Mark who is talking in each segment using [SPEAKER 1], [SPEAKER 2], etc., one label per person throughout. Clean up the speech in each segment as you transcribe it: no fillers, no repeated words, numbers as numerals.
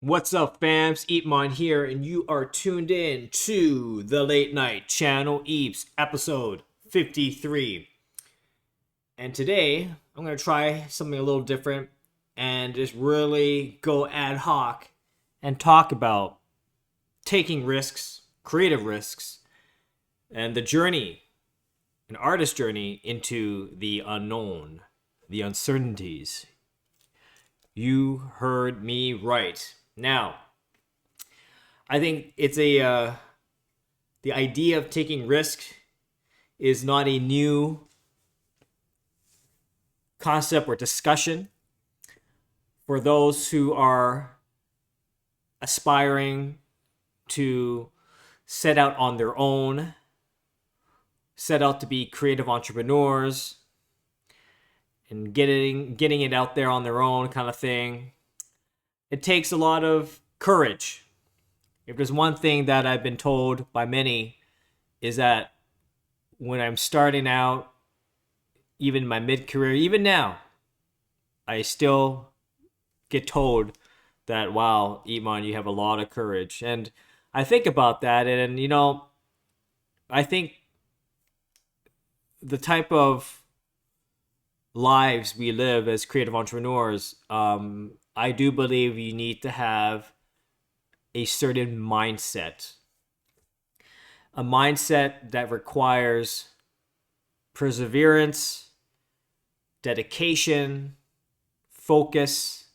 [SPEAKER 1] What's up, fams? EEPMON here, and you are tuned in to the Late Night Channel Eps, episode 53. And today, I'm going to try something a little different and just really go ad hoc and talk about taking risks, creative risks, and the journey, an artist's journey into the unknown, the uncertainties. You heard me right. Now, I think it's the idea of taking risk is not a new concept or discussion for those who are aspiring to set out on their own, set out to be creative entrepreneurs, and getting it out there on their own kind of thing. It takes a lot of courage. If there's one thing that I've been told by many is that when I'm starting out, even my mid-career, even now, I still get told that, wow, EEPMON, you have a lot of courage. And I think about that, and I think the type of lives we live as creative entrepreneurs, I do believe you need to have a certain mindset. A mindset that requires perseverance, dedication, focus,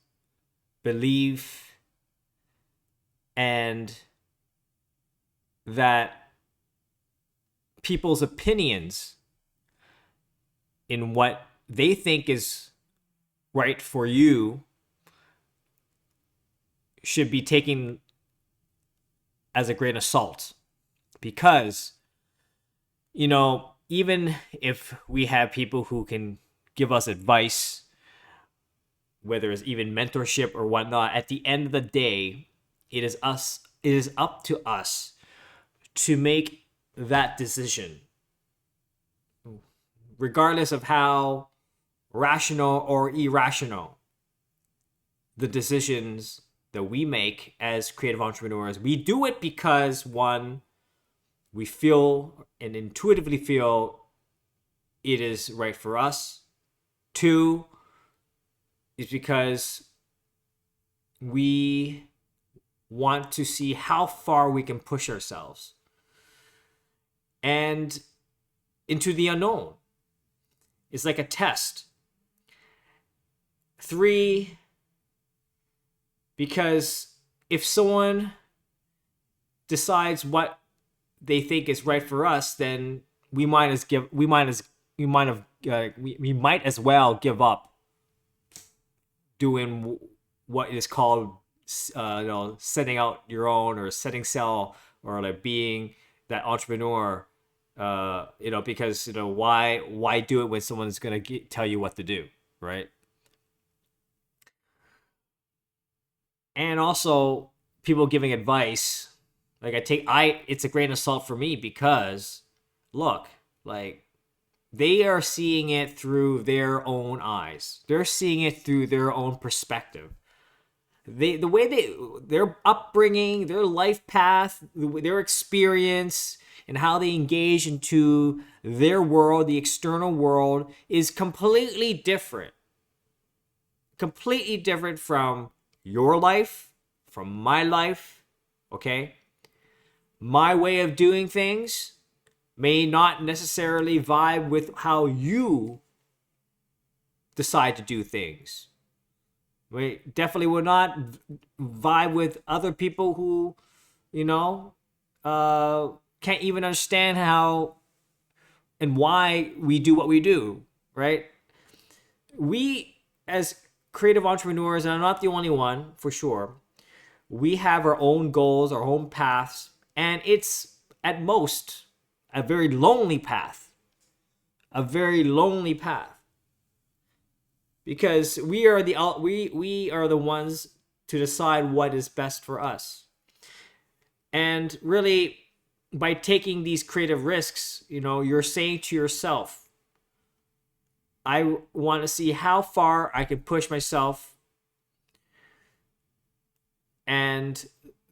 [SPEAKER 1] belief, and that people's opinions in what they think is right for you should be taken as a grain of salt. Because, even if we have people who can give us advice, whether it's even mentorship or whatnot, at the end of the day, it is up to us to make that decision, regardless of how rational or irrational the decisions that we make as creative entrepreneurs. We do it because, one, we feel and intuitively feel it is right for us. Two, is because we want to see how far we can push ourselves and into the unknown. It's like a test. Three, because if someone decides what they think is right for us, then we might as well give up doing what is called setting out your own, or setting sail, or like being that entrepreneur. Because why do it when someone's gonna tell you what to do, right? And also, people giving advice, it's a grain of salt for me, because look, they are seeing it through their own eyes. They're seeing it through their own perspective. Their upbringing, their life path, their experience, and how they engage into their world, the external world, is completely different. Completely different from your life, from my life, okay? My way of doing things may not necessarily vibe with how you decide to do things. We definitely would not vibe with other people who, can't even understand how and why we do what we do, right? We, as creative entrepreneurs, and I'm not the only one, for sure, we have our own goals, our own paths, and it's at most a very lonely path. A very lonely path. Because we are the ones to decide what is best for us. And really, by taking these creative risks, you're saying to yourself, I want to see how far I can push myself and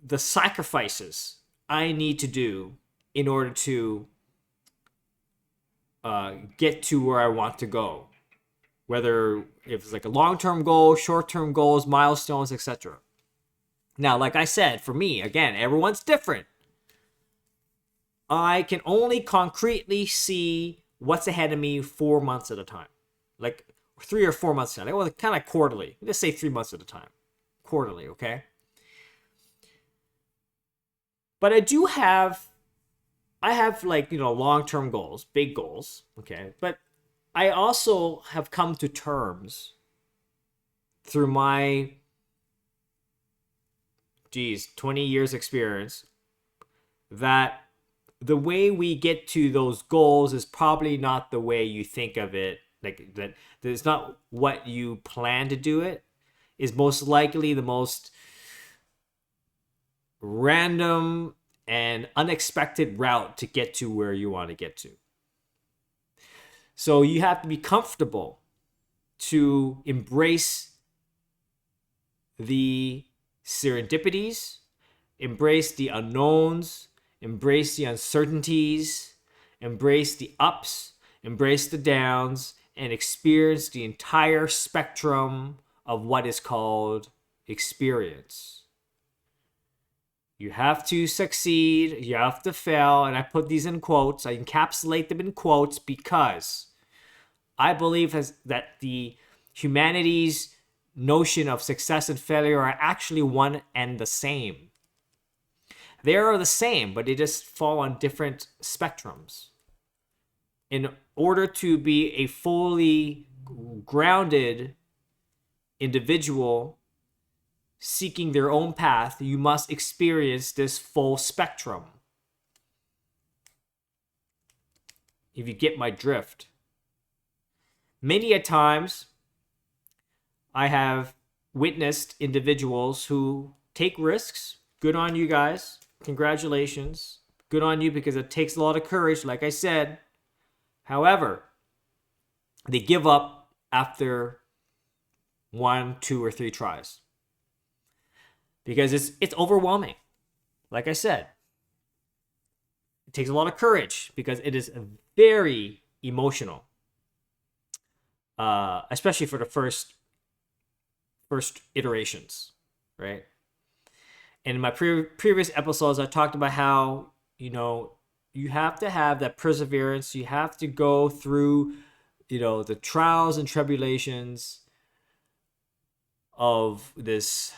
[SPEAKER 1] the sacrifices I need to do in order to get to where I want to go. Whether if it's like a long-term goal, short-term goals, milestones, etc. Now, like I said, for me, again, everyone's different. I can only concretely see what's ahead of me 4 months at a time. Like 3 or 4 months at a time. Well, kind of quarterly. Let's say 3 months at a time. Quarterly, okay? But I have like, long-term goals, big goals, okay? But I also have come to terms through my 20 years experience that the way we get to those goals is probably not the way you think of it. Like that it's not what you plan to do it. Is most likely the most random and unexpected route to get to where you want to get to. So you have to be comfortable to embrace the serendipities, embrace the unknowns, embrace the uncertainties, embrace the ups, embrace the downs, and experience the entire spectrum of what is called experience. You have to succeed, you have to fail, and I put these in quotes, I encapsulate them in quotes because I believe that the humanity's notion of success and failure are actually one and the same. They are the same, but they just fall on different spectrums. In order to be a fully grounded individual seeking their own path, you must experience this full spectrum. If you get my drift. Many a times, I have witnessed individuals who take risks. Good on you guys. Congratulations. Good on you because it takes a lot of courage, like I said. However, they give up after 1, 2, or 3 tries. Because it's overwhelming. Like I said, it takes a lot of courage because it is very emotional. Especially for the first iterations, right? And in my previous episodes, I talked about how, you have to have that perseverance. You have to go through, the trials and tribulations of this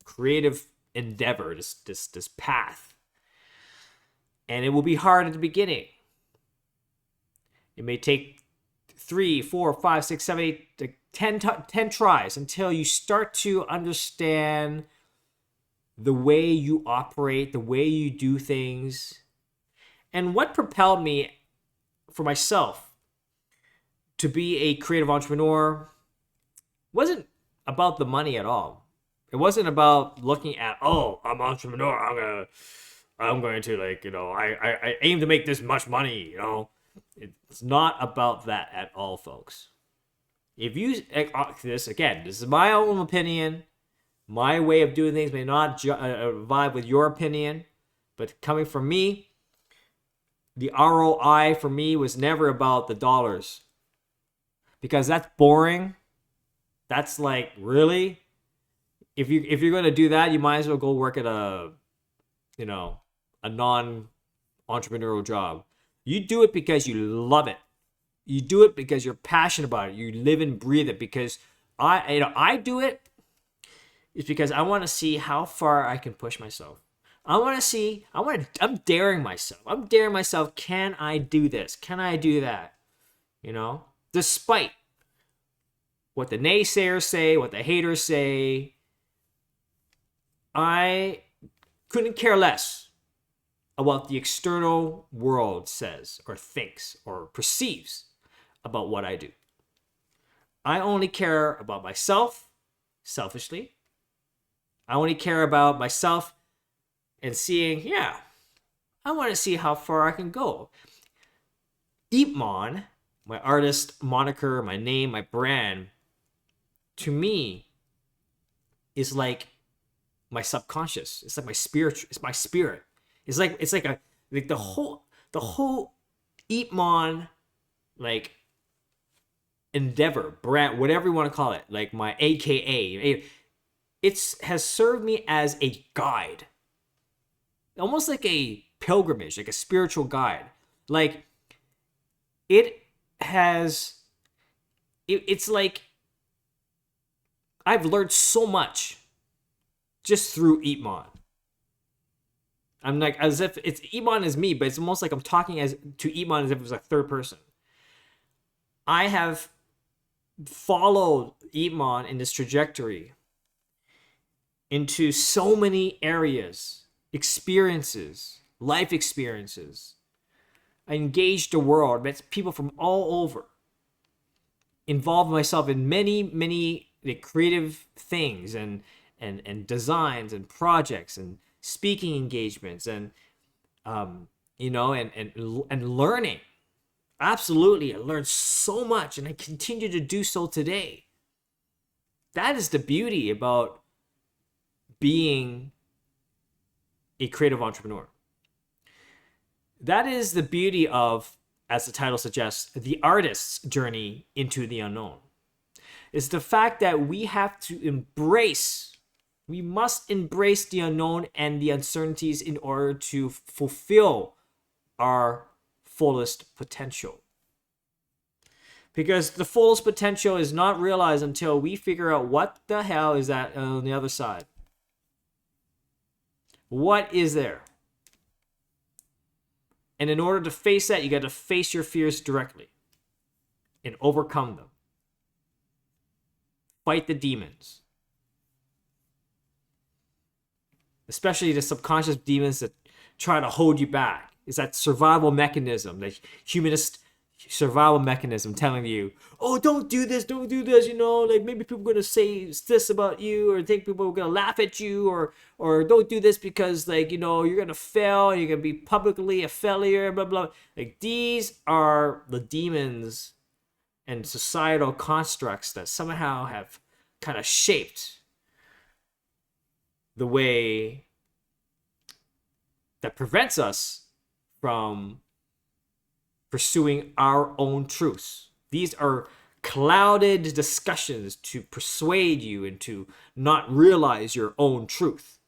[SPEAKER 1] creative endeavor, this path. And it will be hard at the beginning. It may take 3, 4, 5, 6, 7, 8, 10 tries until you start to understand the way you operate, the way you do things. And what propelled me for myself to be a creative entrepreneur wasn't about the money at all. It wasn't about looking at, I'm an entrepreneur, I'm going to I aim to make this much money, It's not about that at all, folks. If you, this is my own opinion. My way of doing things may not vibe with your opinion, but coming from me, the ROI for me was never about the dollars. Because that's boring. That's like, really? If you're going to do that, you might as well go work at a non-entrepreneurial job. You do it because you love it. You do it because you're passionate about it. You live and breathe it. Because I do it. It's because I want to see how far I can push myself. I'm daring myself. I'm daring myself. Can I do this? Can I do that? Despite what the naysayers say, what the haters say, I couldn't care less about the external world says or thinks or perceives about what I do. I only care about myself, selfishly. I only care about myself and seeing, I want to see how far I can go. EEPMON, my artist moniker, my name, my brand, to me is like my subconscious. It's like my spirit. It's my spirit. It's like the whole EEPMON like endeavor, brand, whatever you want to call it, like my AKA. It has served me as a guide, almost like a pilgrimage, like a spiritual guide. Like it's like I've learned so much just through EEPMON. I'm like, as if it's EEPMON is me, but it's almost like I'm talking as to EEPMON as if it was a third person. I have followed EEPMON in this trajectory into so many areas, experiences, life experiences. I engaged the world, met people from all over, involved myself in many creative things and designs and projects and speaking engagements and and learning. Absolutely, I learned so much, and I continue to do so today. That is the beauty about being a creative entrepreneur. That is the beauty of, as the title suggests, the artist's journey into the unknown. It's the fact that we must embrace the unknown and the uncertainties in order to fulfill our fullest potential. Because the fullest potential is not realized until we figure out what the hell is that on the other side. What is there? And in order to face that, you got to face your fears directly and overcome them. Fight the demons. Especially the subconscious demons that try to hold you back. It's that survival mechanism, the humanist survival mechanism telling you, oh, don't do this, like maybe people are going to say this about you, or think people are going to laugh at you, or don't do this because you're going to fail and you're going to be publicly a failure, blah, blah. Like, these are the demons and societal constructs that somehow have kind of shaped the way that prevents us from pursuing our own truths. These are clouded discussions to persuade you and to not realize your own truth.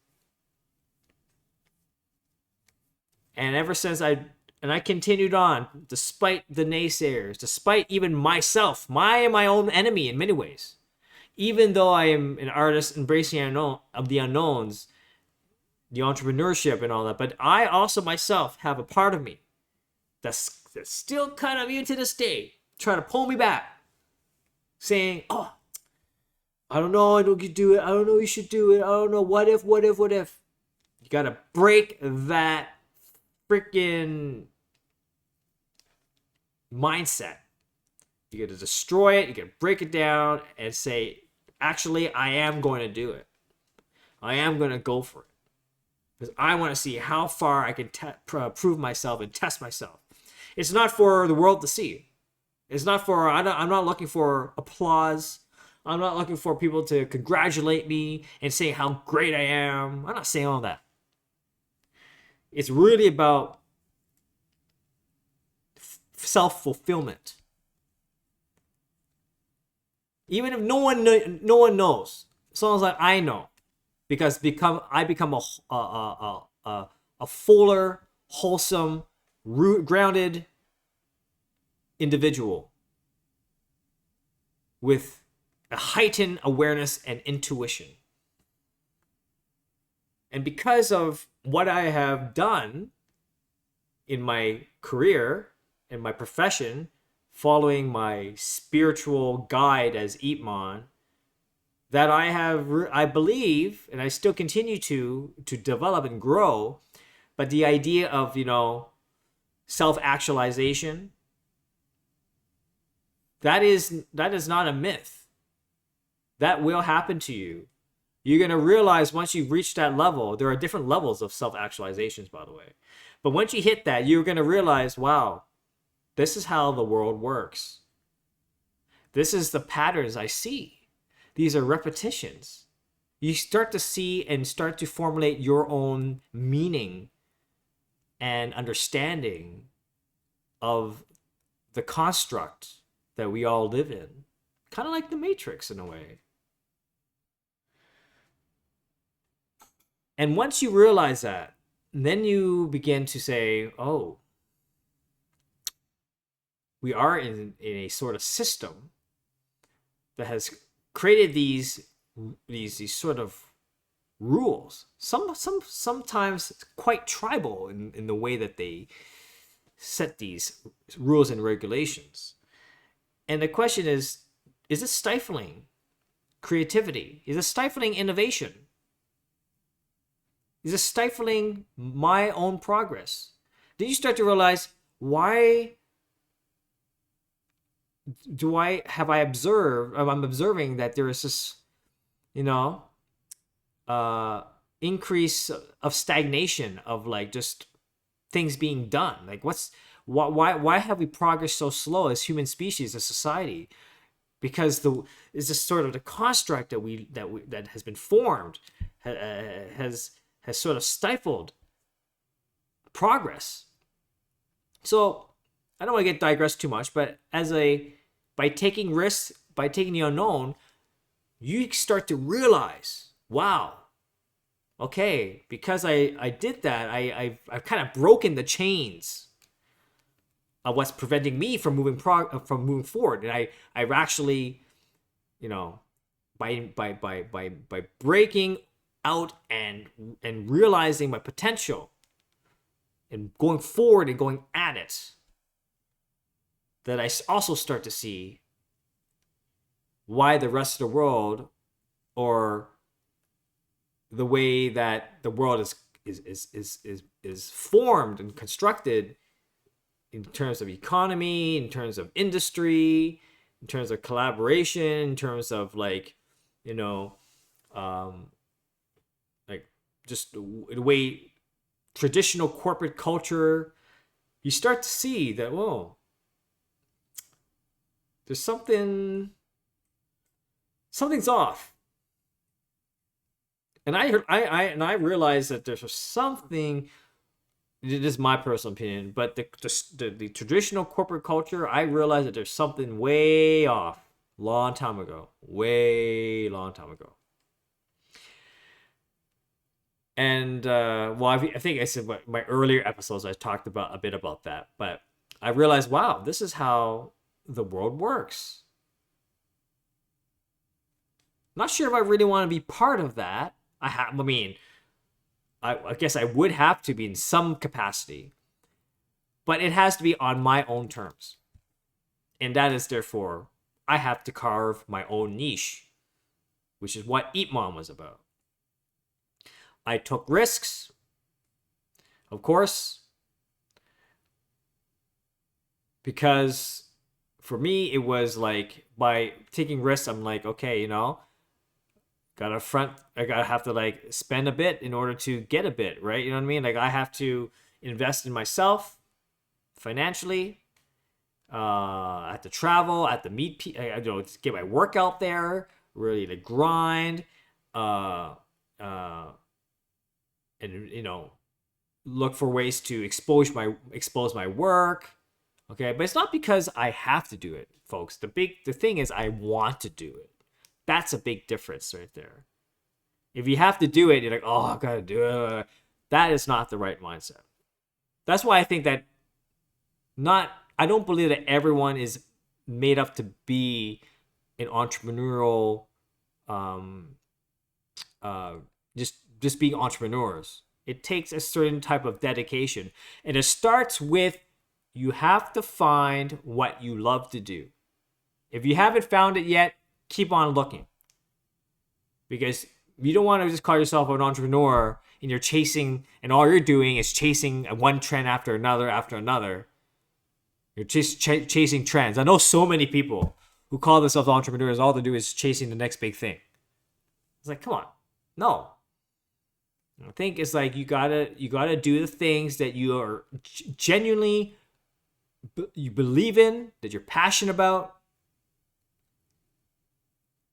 [SPEAKER 1] And ever since I continued on, despite the naysayers, despite even myself, my own enemy in many ways. Even though I am an artist embracing of the unknowns, the entrepreneurship and all that, but I also myself have a part of me that's still kind of, even to this day, trying to pull me back, saying, oh, I don't know, I don't do it, I don't know you should do it, I don't know, what if. You gotta break that freaking mindset. You gotta destroy it, you gotta break it down and say, actually, I am going to do it. I am going to go for it. Because I want to see how far I can prove myself and test myself. It's not for the world to see. It's not for, I'm not looking for applause. I'm not looking for people to congratulate me and say how great I am. I'm not saying all that. It's really about self-fulfillment. Even if no one knows, as long as I know, because I become a fuller, wholesome, grounded individual with a heightened awareness and intuition. And because of what I have done in my career and my profession, following my spiritual guide as EEPMON, that I believe, and I still continue to develop and grow, but the idea of, self-actualization, that is not a myth. That will happen to you. You're going to realize once you've reached that level, there are different levels of self-actualizations, by the way. But once you hit that, you're going to realize, wow, this is how the world works. This is the patterns I see. These are repetitions. you start to see and start to formulate your own meaning and understanding of the construct that we all live in. Kind of like the Matrix in a way. And once you realize that, then you begin to say, oh, we are in a sort of system that has created these sort of rules. Sometimes quite tribal in the way that they set these rules and regulations. And the question is it stifling creativity? Is it stifling innovation? Is it stifling my own progress? Then you start to realize, why I'm observing that there is this, increase of stagnation, of like just things being done. Like why have we progressed so slow as human species, as society? Because is this sort of the construct that has been formed has sort of stifled progress. So I don't want to digress too much, but by taking risks, by taking the unknown, you start to realize, wow, okay, because I did that, I've kind of broken the chains of what's preventing me from moving forward, and I've actually, by breaking out and realizing my potential and going forward and going at it, that I also start to see why the rest of the world, or the way that the world is formed and constructed in terms of economy, in terms of industry, in terms of collaboration, in terms of like just the way traditional corporate culture, you start to see that, whoa, there's something's off. And I realized that there's something. It is my personal opinion, but the traditional corporate culture, I realized that there's something way off, long time ago. And I think I said my earlier episodes, I talked about a bit about that, but I realized, wow, this is how the world works. Not sure if I really want to be part of that. I guess I would have to be in some capacity, but it has to be on my own terms. And that is, therefore, I have to carve my own niche, which is what EEPMON was about. I took risks, of course, because for me, it was like, by taking risks, I'm like, okay, I gotta have to like spend a bit in order to get a bit, right? You know what I mean? Like, I have to invest in myself financially. I have to travel. I have to meet people. To get my work out there, really to grind, and look for ways to expose my work. Okay, but it's not because I have to do it, folks. The thing is, I want to do it. That's a big difference right there. If you have to do it, you're like, oh, I gotta do it. That is not the right mindset. That's why I think that I don't believe that everyone is made up to be an entrepreneurial, just being entrepreneurs. It takes a certain type of dedication, and it starts with, you have to find what you love to do. If you haven't found it yet, keep on looking, because you don't want to just call yourself an entrepreneur and you're chasing, and all you're doing is chasing one trend after another. You're just chasing trends. I know so many people who call themselves entrepreneurs. All they do is chasing the next big thing. It's like, come on, no. I think it's like you gotta do the things that you are genuinely you believe in, that you're passionate about,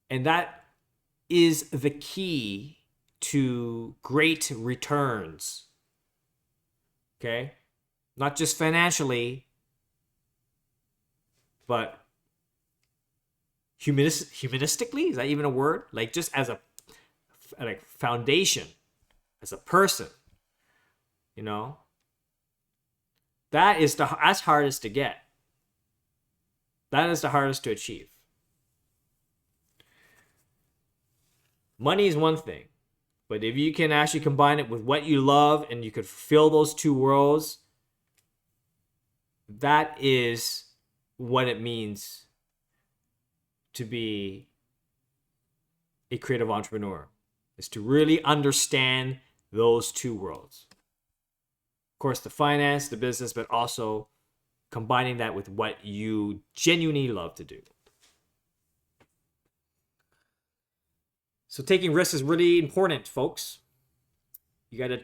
[SPEAKER 1] and that is the key to great returns. Okay? Not just financially, but humanistically? Is that even a word? Like just as a like foundation, as a person, you know? That's hardest to get. That is the hardest to achieve. Money is one thing, but if you can actually combine it with what you love and you could fulfill those two worlds, that is what it means to be a creative entrepreneur, is to really understand those two worlds. Of course, the finance, the business, but also combining that with what you genuinely love to do. So taking risks is really important, folks. You gotta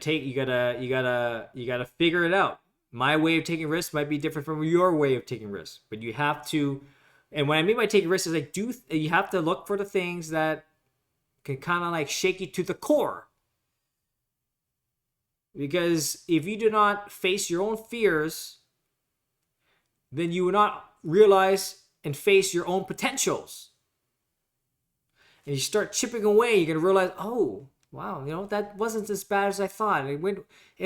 [SPEAKER 1] figure it out. My way of taking risks might be different from your way of taking risks, but you have to. And what I mean by taking risks is like you have to look for the things that can kind of like shake you to the core. Because if you do not face your own fears, then you will not realize and face your own potentials. And you start chipping away, you're going to realize, oh, wow, that wasn't as bad as I thought. It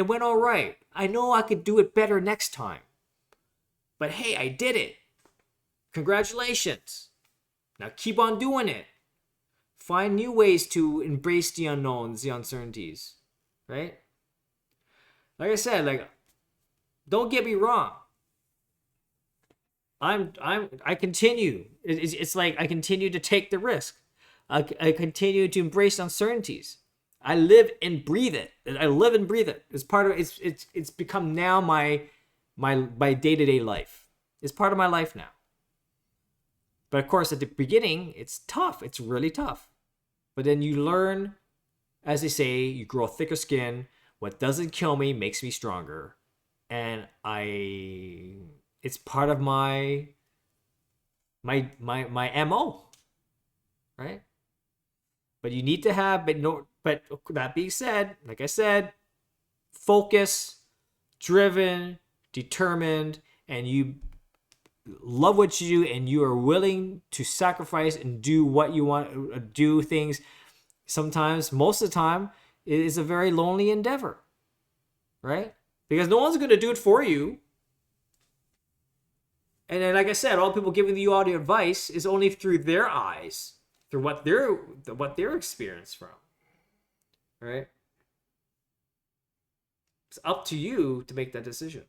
[SPEAKER 1] went all right. I know I could do it better next time. But hey, I did it. Congratulations. Now keep on doing it. Find new ways to embrace the unknowns, the uncertainties, right? Like I said, don't get me wrong. I continue. It's like I continue to take the risk. I continue to embrace uncertainties. I live and breathe it. It's part of it's become now my day-to-day life. It's part of my life now. But of course, at the beginning, it's tough. It's really tough. But then you learn, as they say, you grow thicker skin. What doesn't kill me makes me stronger. And it's part of my MO, right? But you need to have, but that being said, like I said, focus, driven, determined, and you love what you do, and you are willing to sacrifice and do what you want, do things. Sometimes, most of the time, it is a very lonely endeavor, right? Because no one's going to do it for you. And then, like I said, all people giving you all the advice is only through their eyes, through what they're experienced from, right? It's up to you to make that decision.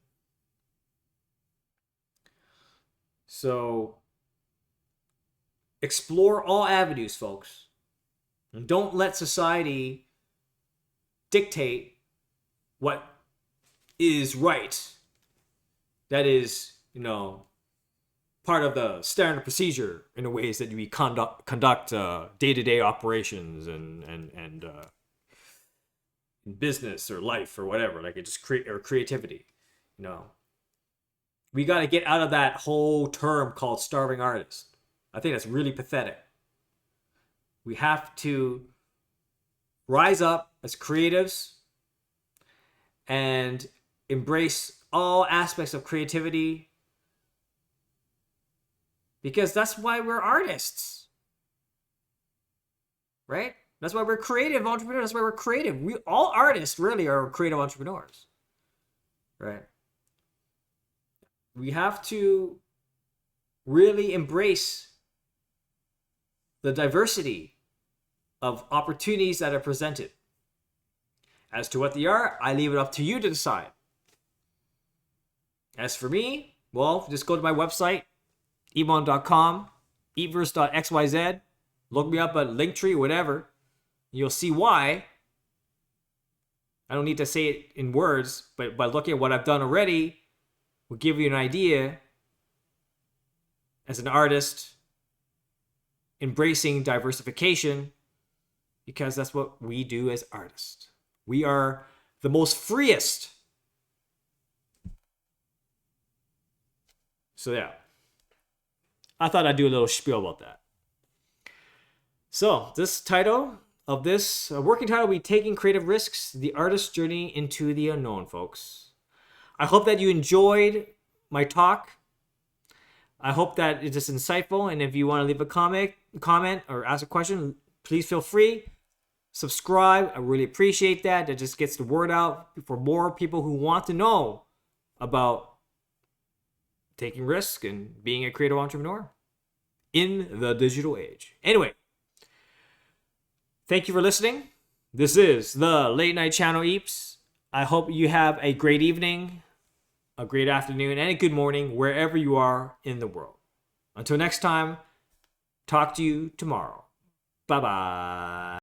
[SPEAKER 1] So explore all avenues, folks. And don't let society dictate what is right. That is, part of the standard procedure in the ways that we conduct day-to-day operations and business or life or whatever, like it just creativity. We got to get out of that whole term called starving artist. I think that's really pathetic. We have to rise up as creatives and embrace all aspects of creativity, because that's why we're artists, right? That's why we're creative entrepreneurs. That's why we're creative. We all artists really are creative entrepreneurs, right? We have to really embrace the diversity of opportunities that are presented. As to what they are, I leave it up to you to decide. As for me, well, just go to my website, EEPMON.com, eatverse.xyz, look me up at Linktree, whatever. You'll see why. I don't need to say it in words, but by looking at what I've done already will give you an idea as an artist embracing diversification, because that's what we do as artists. We are the most freest. So yeah, I thought I'd do a little spiel about that. So this title of this working title will be Taking Creative Risks, the Artist's Journey into the Unknown, folks. I hope that you enjoyed my talk. I hope that it's just insightful. And if you want to leave a comment or ask a question, please feel free. Subscribe. I really appreciate that. That just gets the word out for more people who want to know about taking risk and being a creative entrepreneur in the digital age. Anyway, thank you for listening. This is the Late Night Channel Eeps. I hope you have a great evening, a great afternoon, and a good morning wherever you are in the world. Until next time, talk to you tomorrow. Bye-bye.